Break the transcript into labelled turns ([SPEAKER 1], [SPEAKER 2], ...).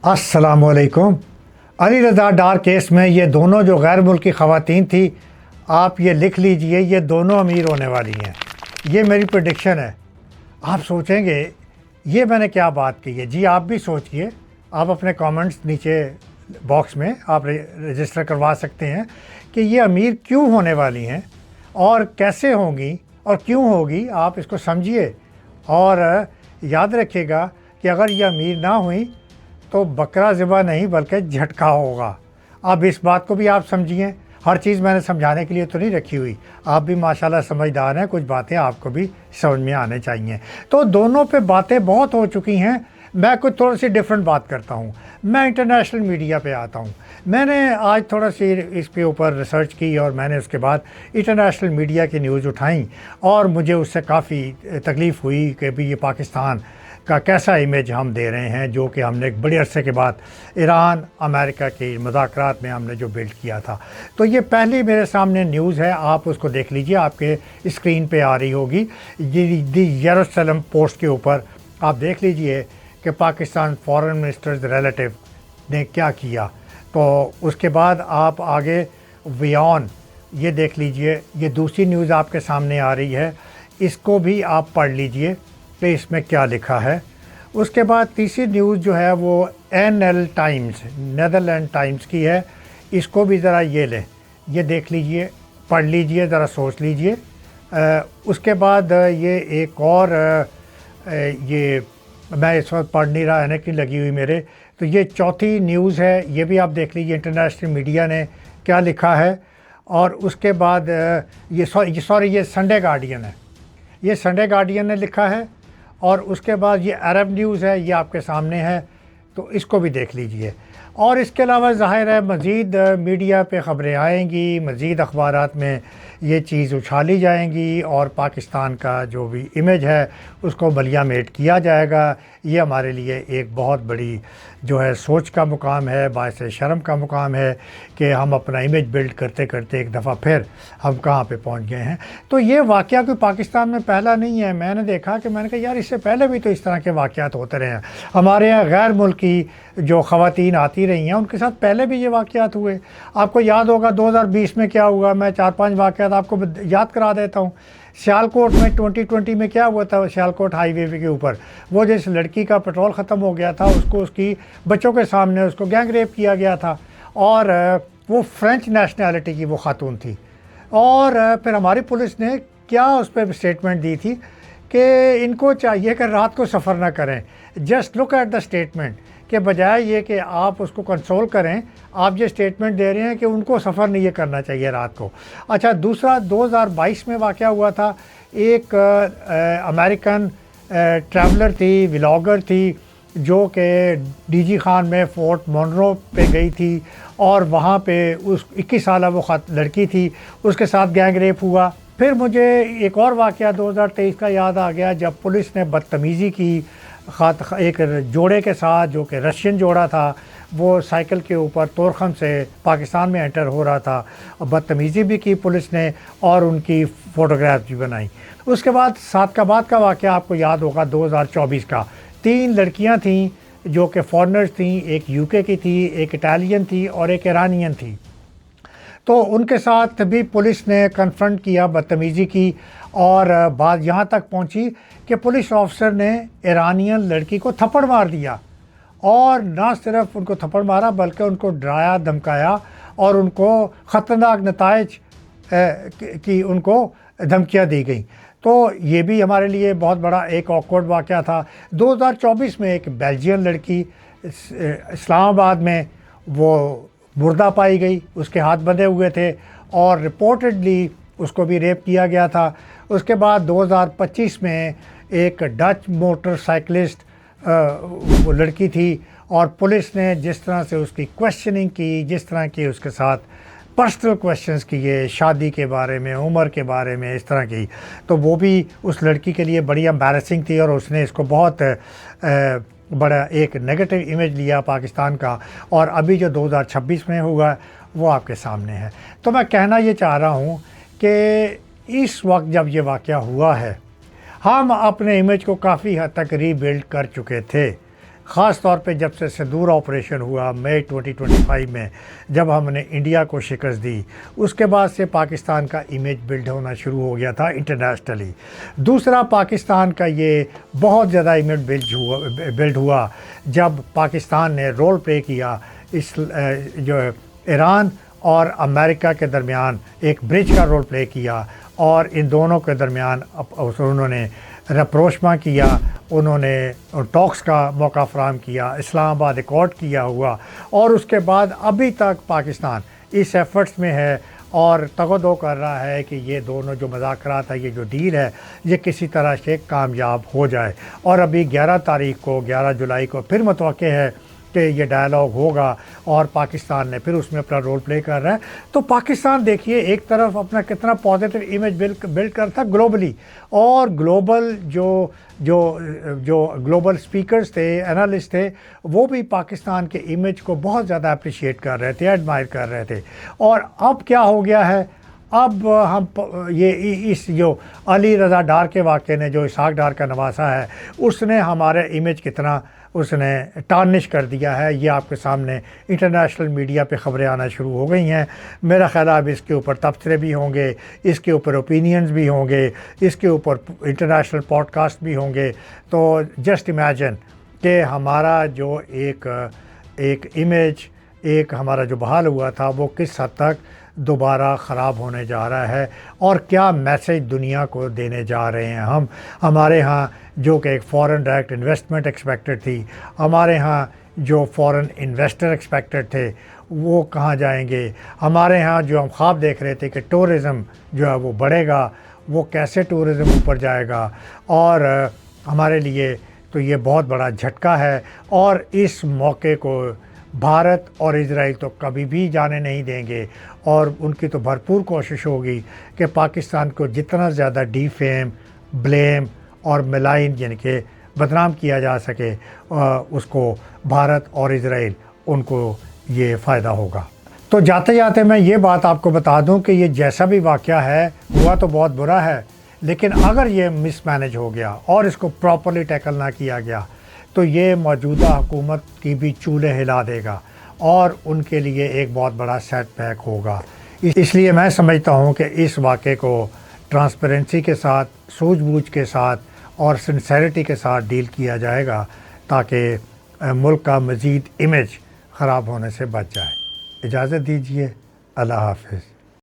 [SPEAKER 1] अस्सलामुअलैकुम। अली रज़ा डार केस में ये दोनों जो गैर मुल्की ख़वातीन थी, आप ये लिख लीजिए, ये दोनों अमीर होने वाली हैं। ये मेरी प्रेडिक्शन है। आप सोचेंगे ये मैंने क्या बात की है। जी आप भी सोचिए, आप अपने कमेंट्स नीचे बॉक्स में आप रजिस्टर करवा सकते हैं कि ये अमीर क्यों होने वाली हैं और कैसे होंगी और क्यों होगी। आप इसको समझिए और याद रखिएगा कि अगर ये अमीर ना हुई तो बकरा ज़िबा नहीं बल्कि झटका होगा। अब इस बात को भी आप समझिए। हर चीज़ मैंने समझाने के लिए तो नहीं रखी हुई, आप भी माशाल्लाह समझदार हैं, कुछ बातें आपको भी समझ में आने चाहिए। तो दोनों पे बातें बहुत हो चुकी हैं, मैं कुछ थोड़ी सी डिफरेंट बात करता हूँ। मैं इंटरनेशनल मीडिया पे आता हूँ। मैंने आज थोड़ा सी इस पे ऊपर रिसर्च की और मैंने उसके बाद इंटरनेशनल मीडिया की न्यूज़ उठाई और मुझे उससे काफ़ी तकलीफ़ हुई कि भी ये पाकिस्तान का कैसा इमेज हम दे रहे हैं, जो कि हमने एक बड़े अरसे के बाद ईरान अमेरिका के मुज़ाकरात में हमने जो बिल्ड किया था। तो ये पहली मेरे सामने न्यूज़ है, आप उसको देख लीजिए, आपके स्क्रीन पे आ रही होगी। ये दी यरूशलेम पोस्ट के ऊपर आप देख लीजिए कि पाकिस्तान फॉरेन मिनिस्टर्स रिलेटिव ने क्या किया। तो उसके बाद आप आगे वियॉन ये देख लीजिए, ये दूसरी न्यूज़ आपके सामने आ रही है, इसको भी आप पढ़ लीजिए कि इसमें क्या लिखा है। उसके बाद तीसरी न्यूज़ जो है वो NL टाइम्स नीदरलैंड टाइम्स की है, इसको भी ज़रा ये लें, ये देख लीजिए, पढ़ लीजिए, ज़रा सोच लीजिए। उसके बाद ये एक और ये मैं इस वक्त पढ़ नहीं रहा है ना कि लगी हुई मेरे, तो ये चौथी न्यूज़ है, ये भी आप देख लीजिए इंटरनेशनल मीडिया ने क्या लिखा है। और उसके बाद ये संडे गार्डियन है, ये संडे गार्डियन ने लिखा है। और उसके बाद ये अरब न्यूज़ है, ये आपके सामने है, तो इसको भी देख लीजिए। और इसके अलावा ज़ाहिर है मज़ीद मीडिया पे ख़बरें आएंगी, मज़ीद अखबारात में ये चीज़ उछाली जाएंगी और पाकिस्तान का जो भी इमेज है उसको बलिया मेट किया जाएगा। ये हमारे लिए एक बहुत बड़ी जो है सोच का मुकाम है, बायस शर्म का मुकाम है कि हम अपना इमेज बिल्ड करते करते एक दफ़ा फिर हम कहाँ पे पहुँच गए हैं। तो ये वाक़या कोई पाकिस्तान में पहला नहीं है। मैंने देखा कि मैंने कहा यार इससे पहले भी तो इस तरह के वाक़यात होते रहे हैं। हमारे यहाँ गैर मुल्की जो ख़वातीन आती रही हैं उनके साथ पहले भी ये वाक़यात हुए। आपको याद होगा 2020 में क्या हुआ, मैं 4-5 वाक़यात आपको याद करा देता हूँ। सियालकोट में 2020 में क्या हुआ था, सियालकोट हाईवे के ऊपर वो जिस लड़की का पेट्रोल ख़त्म हो गया था, उसको उसकी बच्चों के सामने उसको गैंग रेप किया गया था और वो फ्रेंच नेशनैलिटी की वो खातून थी। और फिर हमारी पुलिस ने क्या उस पर स्टेटमेंट दी थी कि इनको चाहिए कि रात को सफ़र ना करें, just look at the statement, के बजाय ये कि आप उसको कंसोल करें, आप ये स्टेटमेंट दे रहे हैं कि उनको सफ़र नहीं करना चाहिए रात को। अच्छा, दूसरा 2022 में वाक़या हुआ था, एक अमेरिकन ट्रैवलर थी, व्लॉगर थी, जो कि डीजी खान में फोर्ट मोनरो पे गई थी और वहाँ पे उस 21 साल वो लड़की थी, उसके साथ गैंग रेप हुआ। फिर मुझे एक और वाक़या 2023 का याद आ गया, जब पुलिस ने बदतमीज़ी की एक जोड़े के साथ, जो कि रशियन जोड़ा था, वो साइकिल के ऊपर तोरखम से पाकिस्तान में एंटर हो रहा था और बदतमीज़ी भी की पुलिस ने और उनकी फ़ोटोग्राफ भी बनाई। उसके बाद सादकाबाद का वाक़या आपको याद होगा 2024 का, 3 लड़कियां थीं जो कि फॉरेनर्स थीं, एक यूके की थी, एक इटालियन थी और एक ईरानियन थी। तो उनके साथ भी पुलिस ने कन्फ्रंट किया, बदतमीज़ी की और बात यहाँ तक पहुँची कि पुलिस ऑफिसर ने ईरानियन लड़की को थप्पड़ मार दिया और ना सिर्फ उनको थप्पड़ मारा बल्कि उनको डराया धमकाया और उनको ख़तरनाक नताइज की उनको धमकियाँ दी गई। तो ये भी हमारे लिए बहुत बड़ा एक ऑकवर्ड वाक़या था। 2024 में एक बेल्जियन लड़की इस्लामाबाद में वो मुर्दा पाई गई, उसके हाथ बंधे हुए थे और रिपोर्टेडली उसको भी रेप किया गया था। उसके बाद 2025 में एक डच मोटरसाइकिलिस्ट वो लड़की थी और पुलिस ने जिस तरह से उसकी क्वेश्चनिंग की, जिस तरह की उसके साथ पर्सनल क्वेश्चंस किए, शादी के बारे में, उम्र के बारे में, इस तरह की, तो वो भी उस लड़की के लिए बड़ी एम्बैरेसिंग थी और उसने इसको बहुत बड़ा एक नेगेटिव इमेज लिया पाकिस्तान का। और अभी जो 2026 में हुआ वो आपके सामने है। तो मैं कहना ये चाह रहा हूँ कि इस वक्त जब ये वाक़या हुआ है, हम अपने इमेज को काफ़ी हद तक रीबिल्ड कर चुके थे, ख़ास طور پہ جب سے سندور آپریشن ہوا مئی 2025 میں، جب ہم نے انڈیا کو شکست دی، اس کے بعد سے پاکستان کا امیج بلڈ ہونا شروع ہو گیا تھا انٹرنیشنلی۔ دوسرا، پاکستان کا یہ بہت زیادہ امیج بلڈ ہوا جب پاکستان نے رول پلے کیا اس جو ایران اور امریکہ کے درمیان ایک برج کا رول پلے کیا، اور ان دونوں کے درمیان انہوں نے رپروشما کیا، انہوں نے ٹاکس کا موقع فراہم کیا، اسلام آباد ایکارڈ کیا ہوا، اور اس کے بعد ابھی تک پاکستان اس ایفرٹس میں ہے اور تگودو کر رہا ہے کہ یہ دونوں جو مذاکرات ہے، یہ جو ڈیل ہے، یہ کسی طرح سے کامیاب ہو جائے۔ اور ابھی 11 جولائی کو پھر متوقع ہے کہ یہ ڈائلاگ ہوگا اور پاکستان نے پھر اس میں اپنا رول پلے کر رہا ہے۔ تو پاکستان دیکھیے ایک طرف اپنا کتنا پازیٹیو امیج بلڈ کرتا گلوبلی، اور گلوبل جو گلوبل سپیکرز تھے، انالسٹ تھے، وہ بھی پاکستان کے امیج کو بہت زیادہ اپریشیٹ کر رہے تھے، ایڈمائر کر رہے تھے۔ اور اب کیا ہو گیا ہے، اب ہم یہ اس جو علی رضا ڈار کے واقعے نے جو اسحاق ڈار کا نواسا ہے، اس نے ہمارے امیج کتنا اس نے ٹارنش کر دیا ہے، یہ آپ کے سامنے انٹرنیشنل میڈیا پہ خبریں آنا شروع ہو گئی ہیں۔ میرا خیال ہے اب اس کے اوپر تبصرے بھی ہوں گے، اس کے اوپر اوپینینز بھی ہوں گے، اس کے اوپر انٹرنیشنل پوڈ کاسٹ بھی ہوں گے۔ تو جسٹ امیجن کہ ہمارا جو ایک امیج ایک ہمارا جو بحال ہوا تھا، وہ کس حد تک دوبارہ خراب ہونے جا رہا ہے، اور کیا میسیج دنیا کو دینے جا رہے ہیں ہم۔ ہمارے ہاں جو کہ ایک فورن ڈائریکٹ انویسٹمنٹ ایکسپیکٹڈ تھی، ہمارے ہاں جو فورن انویسٹر ایکسپیکٹڈ تھے، وہ کہاں جائیں گے۔ ہمارے ہاں جو ہم خواب دیکھ رہے تھے کہ ٹورزم جو ہے وہ بڑھے گا، وہ کیسے ٹورزم اوپر جائے گا۔ اور ہمارے لیے تو یہ بہت بڑا جھٹکا ہے، اور اس موقع کو بھارت اور اسرائیل تو کبھی بھی جانے نہیں دیں گے، اور ان کی تو بھرپور کوشش ہوگی کہ پاکستان کو جتنا زیادہ ڈیفیم، بلیم اور ملائن یعنی کہ بدنام کیا جا سکے، اس کو بھارت اور اسرائیل ان کو یہ فائدہ ہوگا۔ تو جاتے جاتے میں یہ بات آپ کو بتا دوں کہ یہ جیسا بھی واقعہ ہے ہوا تو بہت برا ہے، لیکن اگر یہ مس مینج ہو گیا اور اس کو پراپرلی ٹیکل نہ کیا گیا تو یہ موجودہ حکومت کی بھی چولہے ہلا دے گا، اور ان کے لیے ایک بہت بڑا سیٹ بیک ہوگا۔ اس لیے میں سمجھتا ہوں کہ اس واقعے کو ٹرانسپیرنسی کے ساتھ، سوجھ بوجھ کے ساتھ اور سنسیریٹی کے ساتھ ڈیل کیا جائے گا، تاکہ ملک کا مزید امیج خراب ہونے سے بچ جائے۔ اجازت دیجیے، اللہ حافظ۔